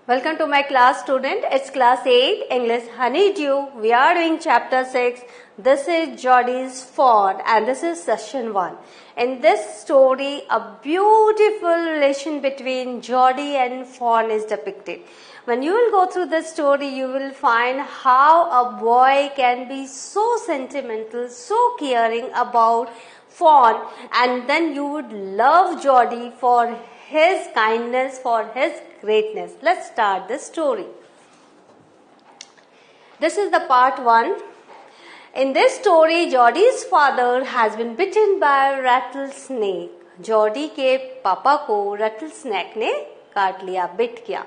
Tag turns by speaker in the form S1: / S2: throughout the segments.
S1: Welcome to my class, student. It's class 8 English Honeydew. We are doing chapter 6. This is Geordie's Fawn and this is session 1. In this story, a beautiful relation between Geordie and Fawn is depicted. When you will go through this story, you will find how a boy can be so sentimental, so caring about Fawn, and then you would love Geordie for his kindness, for his greatness. Let's start the story. This is the part 1. In this story, Geordie's father has been bitten by a rattlesnake. Geordie के पापा को rattlesnake ने काट लिया, bit किया.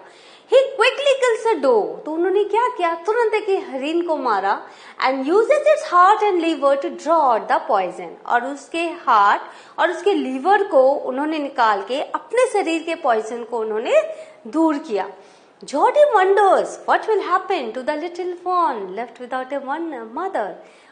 S1: He quickly kills a doe. तो उन्होंने क्या किया? तुरंत एक हरिन को मारा and uses its heart and liver to draw out the poison. और उसके हार्ट और उसके लीवर को उन्होंने निकाल के अपने शरीर के पॉइजन को उन्होंने दूर किया. Geordie wonders what will happen to the little fawn left without a mother.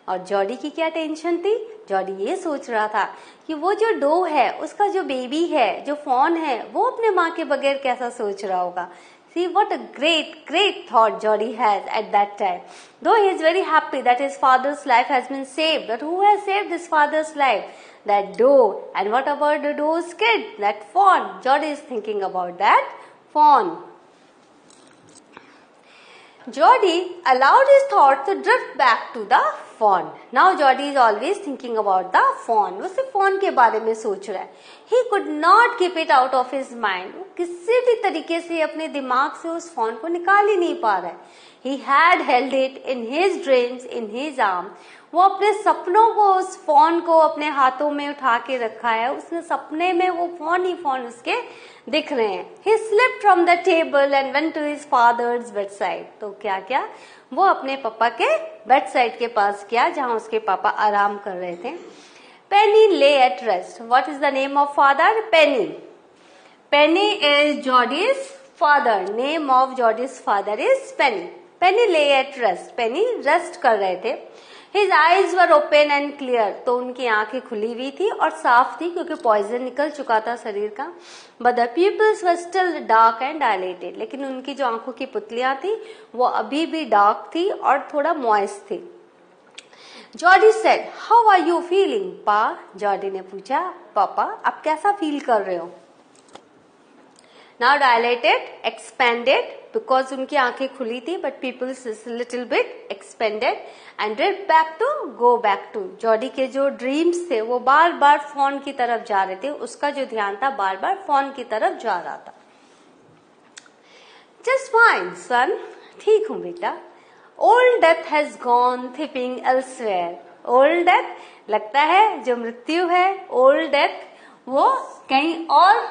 S1: और जॉडी की क्या टेंशन थी? जॉडी ये सोच रहा था कि वो जो डो है, उसका जो बेबी है, जो फॉन है, वो अपने माँ के बगैर कैसा सोच रहा होगा. See what a great thought Geordie has at that time. Though he is very happy that his father's life has been saved, but who has saved his father's life? That doe. And what about the doe's kid? That fawn. Geordie is thinking about that fawn. Geordie allowed his thoughts to drift back to the fawn. Now Geordie is always thinking about the fawn. वो सिर्फ fawn के बारे में सोच रहा है. He could not keep it out of his mind. वो किसी भी तरीके से अपने दिमाग से उस fawn को निकाल ही नहीं पा रहा है. He had held it in his dreams, in his arm. वो अपने सपनों को उस fawn को अपने हाथों में उठा के रखा है. उसने सपने में वो fawn ही fawn उसके दिख रहे हैं. He slipped from the table and went to his father's bedside. तो क्या क्या? वो अपने पापा के बेडसाइड के पास गया जहां उसके पापा आराम कर रहे थे. Penny lay at rest. What is the name of father? Penny. Penny is Geordie's father. Name of Geordie's father is Penny. Penny lay at rest. Penny rest कर रहे थे. His eyes were open and clear. तो उनकी आंखें खुली हुई थी और साफ थी क्योंकि पॉइजन निकल चुका था शरीर का. But the pupils were still dark and dilated. लेकिन उनकी जो आंखों की पुतलियां थी वो अभी भी डार्क थी और थोड़ा मॉइस्ट थी. Geordie said, "How are you feeling, Pa?" Geordie ने पूछा, पापा आप कैसा फील कर रहे हो? Now dilated, expanded, because उनकी आंखें खुली थी, but pupils is a little bit expanded and drift back to, go back to. Jordi के जो ड्रीम्स थे वो बार बार फॉन की तरफ जा रहे थे. उसका जो ध्यान था बार बार फॉन की तरफ जा रहा था. Just fine, son. ठीक हूँ बेटा. Old death has gone thipping elsewhere. Old death लगता है जो मृत्यु है, old death वो कहीं और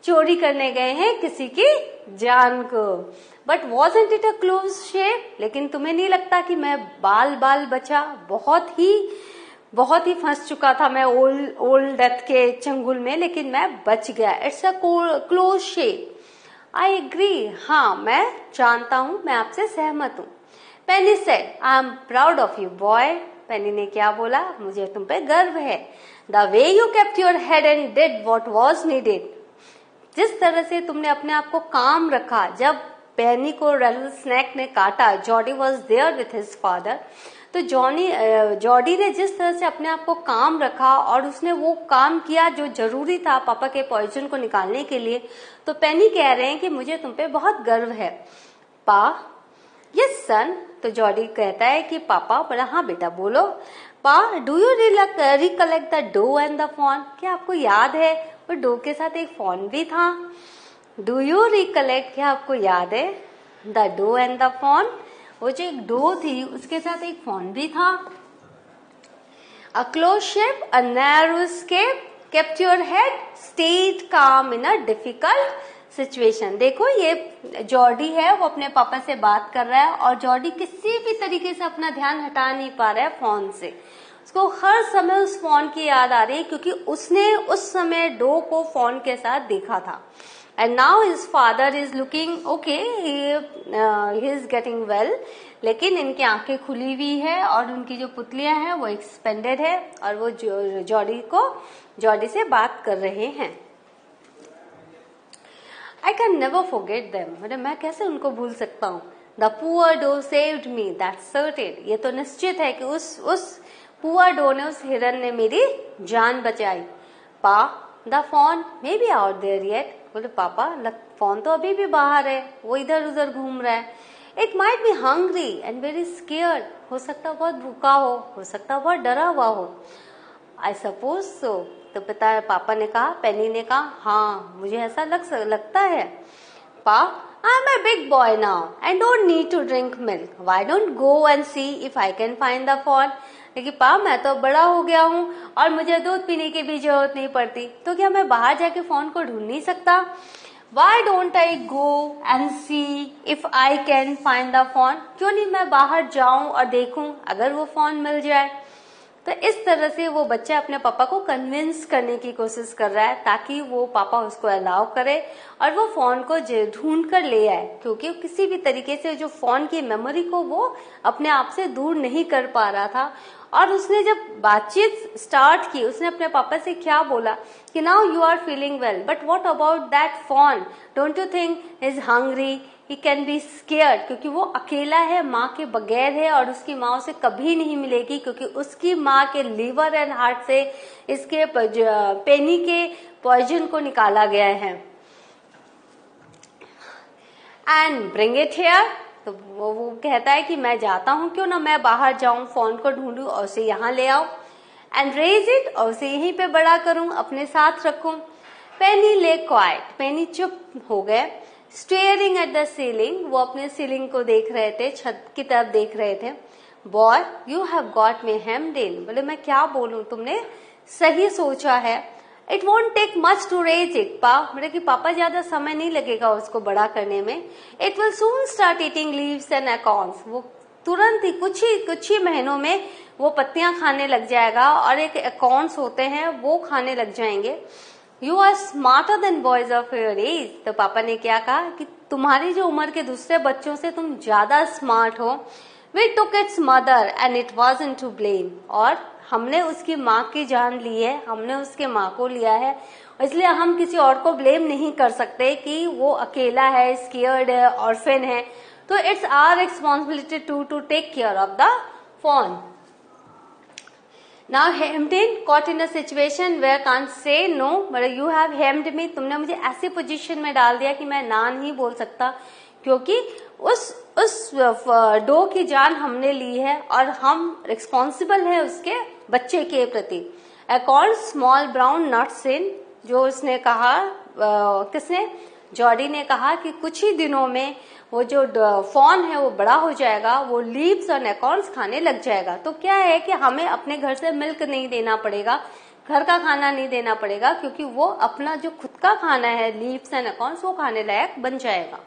S1: चोरी करने गए हैं किसी की जान को. But wasn't it a close shave? लेकिन तुम्हें नहीं लगता कि मैं बाल बचा? बहुत ही फंस चुका था मैं ओल्ड डेथ के चंगुल में, लेकिन मैं बच गया. It's a close shave. I agree. हाँ मैं जानता हूँ, मैं आपसे सहमत हूँ. Penny said, I am proud of you boy. Penny ने क्या बोला? मुझे तुम पे गर्व है. The way you kept your head and did what was needed. जिस तरह से तुमने अपने आप को काम रखा. जब पेनी को रेटलस्नेक ने काटा, Jody was there with his father. तो जॉडी ने जिस तरह से अपने आप को काम रखा और उसने वो काम किया जो जरूरी था पापा के पॉइजन को निकालने के लिए, तो पेनी कह रहे हैं कि मुझे तुम पे बहुत गर्व है. पा? यस सन. तो जॉडी कहता है कि पापा. बोला हाँ बेटा बोलो. Pa, do you recollect the doe and the fawn? क्या आपको याद है वो डो के साथ एक फॉन भी था? Do you recollect? क्या आपको याद है? The doe and the fawn. वो जो एक डो थी उसके साथ एक फॉन भी था. A close shape, a narrow escape, kept your head, stayed calm in a difficult situation. देखो ये जॉडी है, वो अपने पापा से बात कर रहा है और जॉडी किसी भी तरीके से अपना ध्यान हटा नहीं पा रहा है फोन से. उसको हर समय उस फोन की याद आ रही है क्योंकि उसने उस समय डो को फोन के साथ देखा था. And now his father is looking okay, he is getting well. लेकिन इनकी आंखें खुली हुई है और उनकी जो पुतलियां हैं वो एक्सपेंडेड है और वो जॉडी से बात कर रहे हैं. I can never forget them, मतलब मैं कैसे उनको भूल सकता हूँ। The poor doe saved me, that's certain, ये तो निश्चित है कि उस पुअर डो ने, उस हिरन ने मेरी जान बचाई। Pa, the fawn may be out there yet, बोले पापा फॉन तो अभी भी बाहर है, वो इधर उधर घूम रहा है। It might be hungry and very scared, हो सकता बहुत भूखा हो सकता बहुत डरा हुआ हो। आई सपोज सो, तो पापा ने कहा, पेनी ने कहा, हाँ मुझे ऐसा लगता है। Pa, I am a big boy now and don't need to drink milk, why don't go and see if I can find the fawn. लेकिन पा, मैं तो बड़ा हो गया हूँ और मुझे दूध पीने की भी जरूरत नहीं पड़ती, तो क्या मैं बाहर जाके फोन को ढूंढ नहीं सकता? Why don't I go and see if I can find the phone? क्यों नहीं मैं बाहर जाऊं और देखूं अगर वो फोन मिल जाए। तो इस तरह से वो बच्चा अपने पापा को कन्विंस करने की कोशिश कर रहा है ताकि वो पापा उसको अलाउ करे और वो फोन को ढूंढ कर ले आए, क्योंकि किसी भी तरीके से जो फोन की मेमोरी को वो अपने आप से दूर नहीं कर पा रहा था। और उसने जब बातचीत स्टार्ट की, उसने अपने पापा से क्या बोला कि now you are feeling well, but what about that fawn, don't you think is hungry, he can be scared, क्योंकि वो अकेला है, माँ के बगैर है और उसकी माँ उसे कभी नहीं मिलेगी, क्योंकि उसकी माँ के लीवर एंड हार्ट से इसके पेनी के पॉइजन को निकाला गया है। एंड ब्रिंग इट हियर, तो वो कहता है कि मैं जाता हूं, क्यों ना मैं बाहर जाऊं, फोन को ढूंढूं और उसे यहाँ ले आओ। एंड रेज इट, और उसे यहीं पे बड़ा करूं, अपने साथ रखूं। पेनी ले क्वाइट, पेनी चुप हो गए। स्टेयरिंग एट द सीलिंग, वो अपने सीलिंग को देख रहे थे, छत की तरफ देख रहे थे। Boy you have got me hemmed in, बोले मैं क्या बोलूं, तुमने सही सोचा है। It won't take much to raise it pa, मतलब कि पापा ज्यादा समय नहीं लगेगा उसको बड़ा करने में। It will soon start eating leaves and acorns, वो तुरंत ही कुछ ही महीनों में वो पत्तियां खाने लग जाएगा और एक अकॉर्न्स होते हैं वो खाने लग जाएंगे। You are smarter than boys of your age, तो पापा ने क्या कहा कि तुम्हारी जो उम्र के दूसरे बच्चों से तुम ज्यादा स्मार्ट हो। We took its mother and it wasn't to blame, और हमने उसकी माँ की जान ली है, हमने उसके माँ को लिया है, इसलिए हम किसी और को ब्लेम नहीं कर सकते कि वो अकेला है, स्केयर्ड है, ऑर्फन है। तो it's our responsibility to take care of the fawn. Now hemmed in, caught in a situation where can't say no, मतलब यू हैव हेम्ड मी, तुमने मुझे ऐसी पोजीशन में डाल दिया कि मैं ना नहीं बोल सकता, क्योंकि उस डो की जान हमने ली है और हम रिस्पॉन्सिबल है उसके बच्चे के प्रति। अकॉर्ड स्मॉल ब्राउन नट्स इन, जो उसने कहा, किसने, जॉडी ने कहा कि कुछ ही दिनों में वो जो फॉन है वो बड़ा हो जाएगा, वो लीव्स और एकॉर्न्स खाने लग जाएगा। तो क्या है कि हमें अपने घर से मिल्क नहीं देना पड़ेगा, घर का खाना नहीं देना पड़ेगा, क्योंकि वो अपना जो खुद का खाना है लीव्स एंड एकॉर्न्स वो खाने लायक बन जाएगा।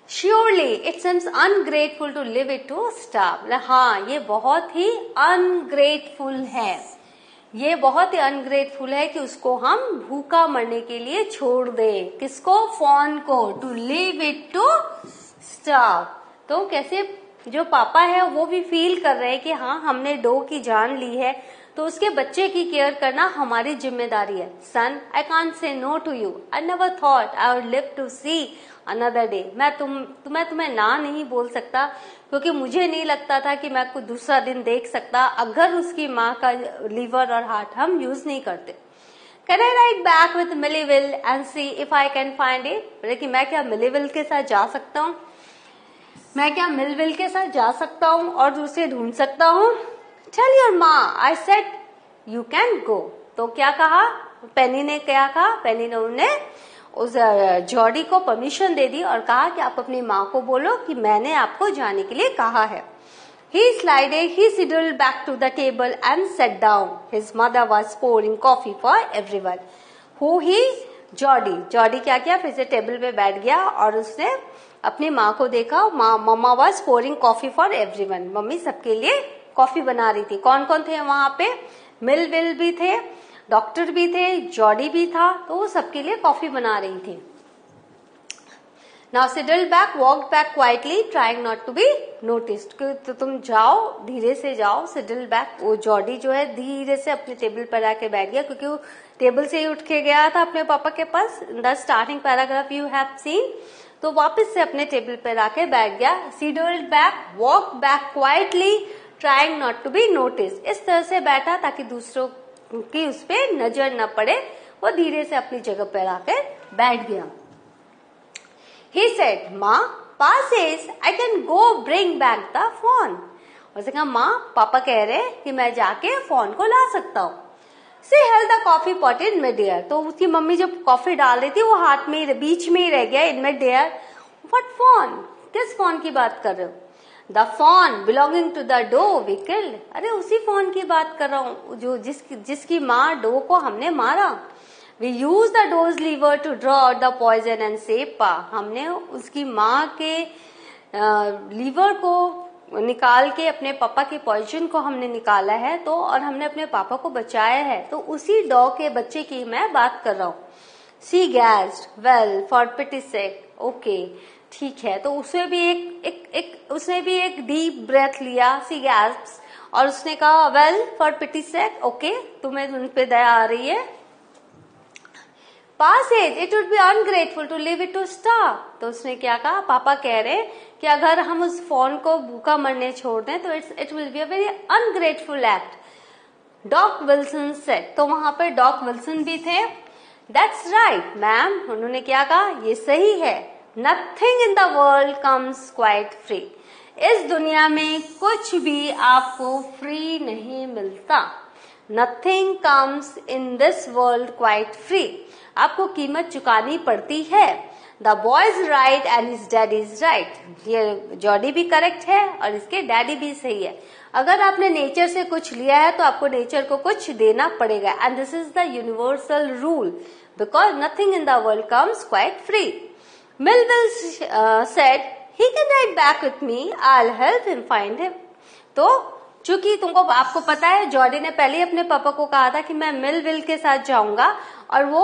S1: Surely it seems ungrateful to leave it to starve. हाँ, ये बहुत ही ungrateful है, ये बहुत ही अनग्रेटफुल है कि उसको हम भूखा मरने के लिए छोड़ दें। किसको? फॉन को। To leave it to starve. तो कैसे जो पापा है वो भी फील कर रहे हैं कि हाँ हमने डो की जान ली है तो उसके बच्चे की केयर करना हमारी जिम्मेदारी है। Son, I can't say no to you, I never thought I would live to see another day. मैं तुम्हें ना नहीं बोल सकता क्योंकि मुझे नहीं लगता था कि मैं कोई दूसरा दिन देख सकता अगर उसकी माँ का लीवर और हार्ट हम यूज नहीं करते। Can I ride back with Milliville and see if I can find it? लेकिन मैं क्या मिलीविल के साथ जा सकता हूँ? मैं क्या मिलविल के साथ जा सकता हूँ और उसे ढूंढ सकता हूँ? Tell your माँ, I said you can go. तो क्या कहा पेनी ने? क्या कहा पेनी ने? उन्हें उस जॉडी को परमिशन दे दी और कहा कि आप अपनी माँ को बोलो कि मैंने आपको जाने के लिए कहा है। He sidled back to the table and sat down. His mother was pouring coffee for everyone. Who he? Jordi. Jordi क्या किया? फिर से टेबल पे बैठ गया और उसने अपनी माँ को देखा। मम्मा was pouring coffee for everyone. Mummy सबके लिए कॉफी बना रही थी। कौन कौन थे वहां पे? मिलविल भी थे, डॉक्टर भी थे, जॉडी भी था, तो वो सबके लिए कॉफी बना रही थी। Now sidled back, walked back quietly, trying not to be noticed. तो तुम जाओ, धीरे से जाओ। सिडल्ड बैक, वो जॉडी जो है धीरे से अपने टेबल पर आके बैठ गया, क्योंकि वो टेबल से ही उठ के गया था अपने पापा के पास। The starting paragraph you have seen. तो वापस से अपने टेबल पर आके बैठ गया। Sidled back, walked back quietly, trying not to be noticed. इस तरह से बैठा ताकि दूसरों की उस पर नजर न पड़े। वो धीरे से अपनी जगह पर आकर बैठ गया। He said, "माँ, Pa says I can go bring back the phone." उसने कहा, माँ, पापा कह रहे हैं कि मैं जाके फोन को ला सकता हूँ। She held the coffee pot in mid-air. तो उसकी मम्मी जब कॉफी डाल रही थी वो हाथ में बीच में ही रह गया, in mid-air. What phone? किस फोन की बात कर रहे हो? The phone belonging to the doe we killed. अरे उसी फोन की बात कर रहा हूँ जो जिसकी माँ डो को हमने मारा। We use the doe's liver to draw out the poison and save Pa. हमने उसकी माँ के लीवर को निकाल के अपने पापा के पॉइजन को हमने निकाला है, तो और हमने अपने पापा को बचाया है। तो उसी डॉ के बच्चे की मैं बात कर रहा हूँ। She gasped, well, for pity's sake. Okay, ठीक है। तो उसने भी एक डीप ब्रेथ लिया। She gasped, और उसने कहा, well, for pity's sake. Okay, तुम्हें उन पे दया आ रही है। Pa said it would be ungrateful to leave it to starve. तो उसने क्या कहा, पापा कह रहे कि अगर हम उस फोन को भूखा मरने छोड़ दें तो it will be a very ungrateful act. Doc Wilson said. तो वहां पर डॉक विल्सन भी थे। That's right, ma'am. उन्होंने क्या कहा, ये सही है। Nothing in the world comes quite free. इस दुनिया में कुछ भी आपको फ्री नहीं मिलता। Nothing comes in this world quite free. आपको कीमत चुकानी पड़ती है। The boy is right and his daddy is right. ये जॉडी भी करेक्ट है और इसके डैडी भी सही है। अगर आपने नेचर से कुछ लिया है तो आपको नेचर को कुछ देना पड़ेगा। And this is the universal rule because nothing in the world comes quite free. Melville said, he can ride back with me. I'll help him find him. तो चूंकि आपको पता है जॉडी ने पहले ही अपने पापा को कहा था कि मैं मिलविल के साथ जाऊंगा और वो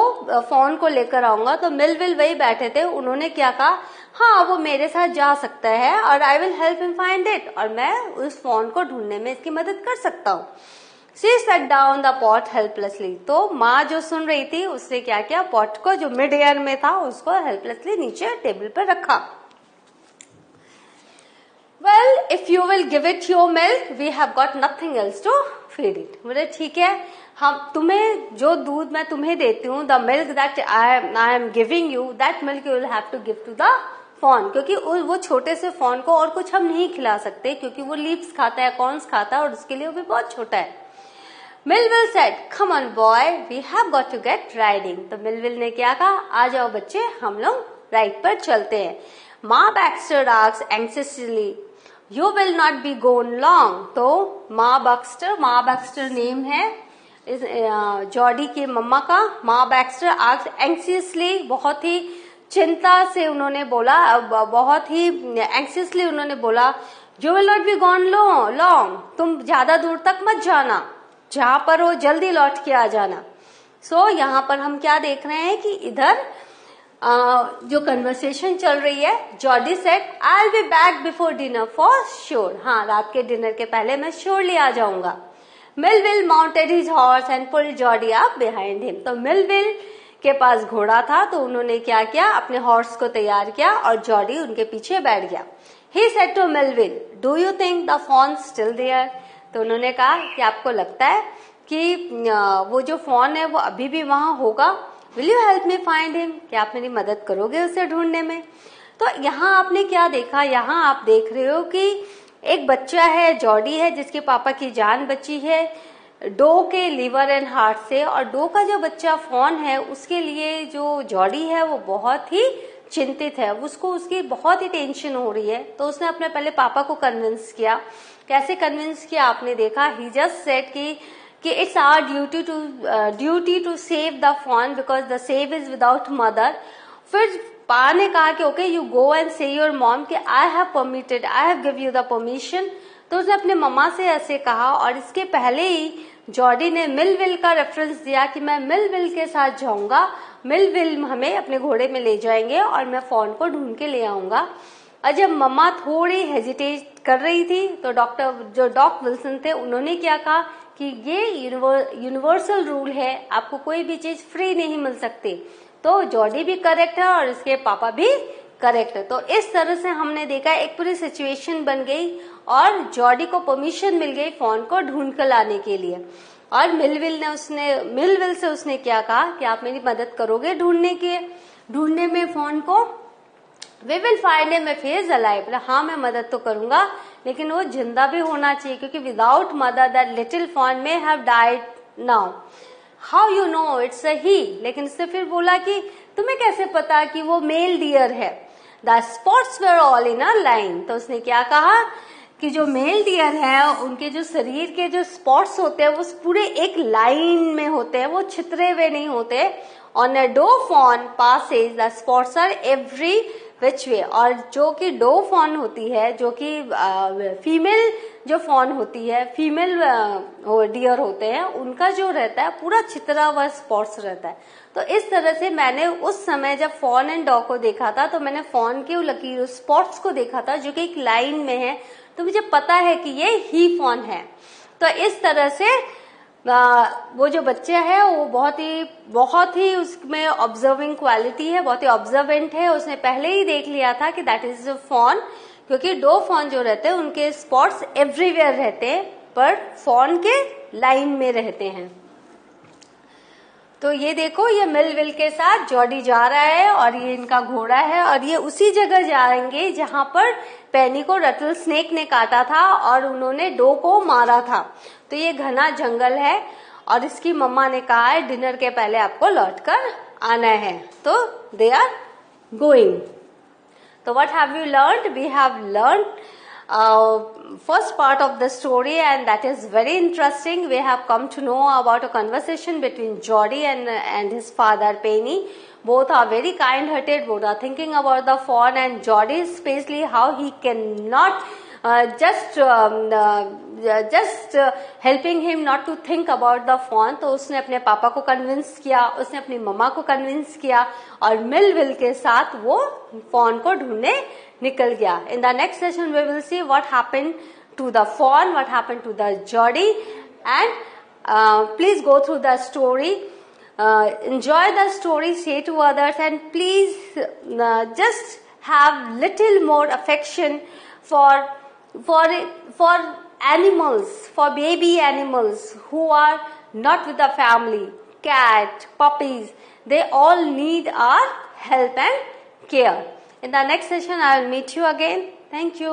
S1: फोन को लेकर आऊंगा, तो मिलविल वही बैठे थे। उन्होंने क्या कहा, हाँ वो मेरे साथ जा सकता है और I will help him find it, और मैं उस फोन को ढूंढने में इसकी मदद कर सकता हूँ। She set down the pot helplessly. तो माँ जो सुन रही थी उसने क्या किया, पॉट को जो मिड एयर में था उसको हेल्पलेसली नीचे टेबल पर रखा। Well, if you will give it your milk, we have got nothing else to feed it. बोले ठीक है, हम तुम्हें जो दूध मैं तुम्हें देती हूँ, the milk that I am giving you, that milk you will have to give to the fawn, क्योंकि वो छोटे से fawn को और कुछ हम नहीं खिला सकते क्योंकि वो लीव्स खाता है, कॉर्न्स खाता है और उसके लिए वो भी बहुत छोटा है। Melville said, "Come on, boy, we have got to get riding." तो मिलविल ने क्या कहा, आ जाओ बच्चे, हम लोग राइड पर चलते हैं। माँ Baxter asked anxiously, "You will not be gone long." तो माँ बैक्स्टर नेम है इस जॉडी के मम्मा का। माँ बैक्स्टर asked anxiously, बहुत ही चिंता से उन्होंने बोला, बहुत ही एंक्सियसली उन्होंने बोला, "You will not be gone long." तुम ज्यादा दूर तक मत जाना, जहां पर हो जल्दी लौट के आ जाना। सो यहाँ पर हम क्या देख रहे हैं कि इधर जो कन्वर्सेशन चल रही है, Jordi said, "I will be back before dinner for sure." हाँ, रात के डिनर के पहले मैं श्योरली आ जाऊंगा। Millville mounted his horse and pulled Jordi up behind him. तो मिलविल के पास घोड़ा था तो उन्होंने क्या किया, अपने हॉर्स को तैयार किया और जॉडी उनके पीछे बैठ गया। He said to Millwheel, "do you think the fawn still there?" तो उन्होंने कहा कि आपको लगता है कि वो जो फॉन है वो अभी भी वहां होगा? Will you help me find him? क्या आप मेरी मदद करोगे उसे ढूंढने में? तो यहाँ आपने क्या देखा, यहाँ आप देख रहे हो कि एक बच्चा है, जॉडी है, जिसके पापा की जान बची है डो के लिवर एंड हार्ट से, और डो का जो बच्चा फॉन है उसके लिए जो जॉडी है वो बहुत ही चिंतित है, उसको उसकी बहुत ही टेंशन हो रही है। तो उसने अपने पहले पापा को कन्विंस किया। कैसे कन्विंस किया आपने देखा, ही जस्ट सेड कि it's our duty to save the fawn because the save is without mother. फिर पा ने कहा कि okay you go and say your mom कि I have give you the permission. तो उसने अपने मम्मा से ऐसे कहा, और इसके पहले ही जॉडी ने मिलविल का रेफरेंस दिया कि मैं मिलविल के साथ जाऊंगा, मिलविल हमें अपने घोड़े में ले जाएंगे और मैं फोन को ढूंढ के ले आऊंगा। और जब मम्मा थोड़ी हेजिटेट कर रही थी तो डॉक विल्सन थे, उन्होंने क्या कहा कि ये यूनिवर्सल रूल है, आपको कोई भी चीज फ्री नहीं मिल सकती। तो जॉडी भी करेक्ट है और इसके पापा भी करेक्ट है। तो इस तरह से हमने देखा एक पूरी सिचुएशन बन गई और जॉडी को परमिशन मिल गई फोन को ढूंढ कर लाने के लिए। और मिलविल से उसने क्या कहा कि आप मेरी मदद करोगे ढूंढने में फोन को। We will find him if he is alive. हाँ मैं मदद तो करूंगा लेकिन वो जिंदा भी होना चाहिए, क्योंकि without mother that little fawn may have died now. How you know it's a he. लेकिन इससे फिर बोला कि तुम्हें कैसे पता कि वो मेल डियर है। The spots were all in a line. तो उसने क्या कहा कि जो मेल डियर है उनके जो शरीर के जो स्पॉट्स होते हैं वो पूरे एक लाइन में होते हैं, वो छितरे हुए नहीं होते। On a doe fawn passes the spots are every which way. और जो कि डो फॉन होती है, जो कि फीमेल जो फॉन होती है, फीमेल डियर होते हैं, उनका जो रहता है पूरा छितरा हुआ स्पॉट्स रहता है। तो इस तरह से मैंने उस समय जब फॉन एंड डॉग को देखा था तो मैंने फॉन के लकीर स्पॉट्स को देखा था जो कि एक लाइन में है, तो मुझे पता है कि ये ही फॉन है। तो इस तरह से वो जो बच्चा है वो बहुत ही उसमें ऑब्जर्विंग क्वालिटी है, बहुत ही ऑब्जर्वेंट है। उसने पहले ही देख लिया था कि दैट इज फॉन, क्योंकि डो फॉन जो रहते हैं उनके स्पॉट्स एवरीवेयर रहते हैं पर फॉन के लाइन में रहते हैं। तो ये देखो, ये मिलविल के साथ जॉडी जा रहा है और ये इनका घोड़ा है और ये उसी जगह जाएंगे जहां पर पेनी को रटल स्नेक ने काटा था और उन्होंने डो को मारा था। तो ये घना जंगल है और इसकी मम्मा ने कहा है डिनर के पहले आपको लौट कर आना है। तो दे आर गोइंग। तो what have you learned? We have learned first part of the story, and that is very interesting. We have come to know about a conversation between Jody and his father Penny. Both are very kind-hearted. Both are thinking about the fawn, and Jody especially how he cannot just helping him not to think about the fawn. तो उसने अपने पापा को convince किया, उसने अपनी मम्मा को convince किया और मिलविल के साथ वो fawn को ढूंढने निकल गया। In the next session we will see what happened to the fawn, what happened to the Jody, and please go through the story. Enjoy the story, say to others, and please just have little more affection for animals, for baby animals who are not with the family. Cat, puppies, they all need our help and care. In the next session, I will meet you again. Thank you.